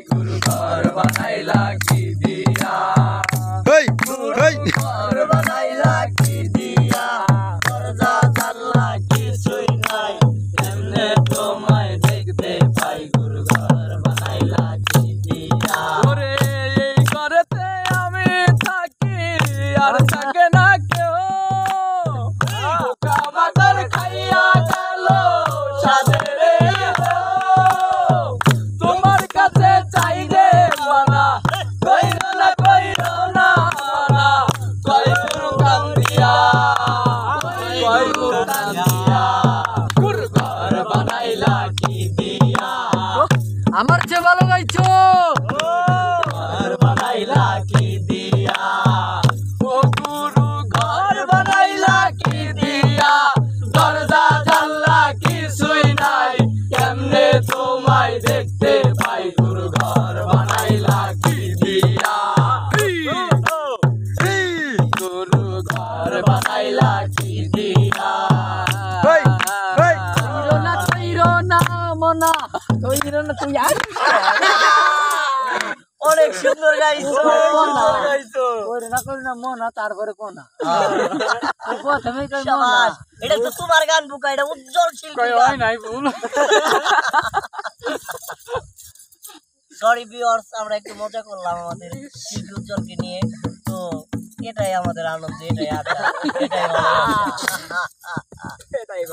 गुरु घर बनाइला की दिया घर बनाइला की दिया दरजा জানলা কিছুই নাই এমনে তোমায় দেখতে পাই গুরু ঘর বানাইলা কি দিয়া ওরে এই ঘরেতে আমি থাকি আর থাকে না কেউ কামাদার খাইয়া গেল সাদের তোমার কাছে চাই রে মানা কইরো না মানা কই গুরু কান্দিয়া কই গুরু কান্দিয়া গুরু ঘর বানাইলা কি দিয়া আমার যে ভালো গাইছো ঘর বানাইলা কি দিয়া ও গুরু ঘর বানাইলা কি দিয়া দরজা জানলা কিছুই নাই কেমনে তোমায় দেখতে পাই গুরু ঘর বানাইলা কি দিয়া গুরু ঘর বানাইলা কি দিয়া কইরো না মনা কইরো না তুই অনেক সুন্দর গাইছো কইরো না মনা তারপরে কোনা প্রথমে কই মনা এটা তো তোমার গান বুকা এটা উজ্জ্বল শিল্পী কই হয় নাই ভুল সরি ভিউয়ার্স আমরা একটু মজা করলাম আমাদের শিল্পী উজ্জ্বলকে নিয়ে তো এটাই আমাদের আনন্দ এটাই আড্ডা এটাই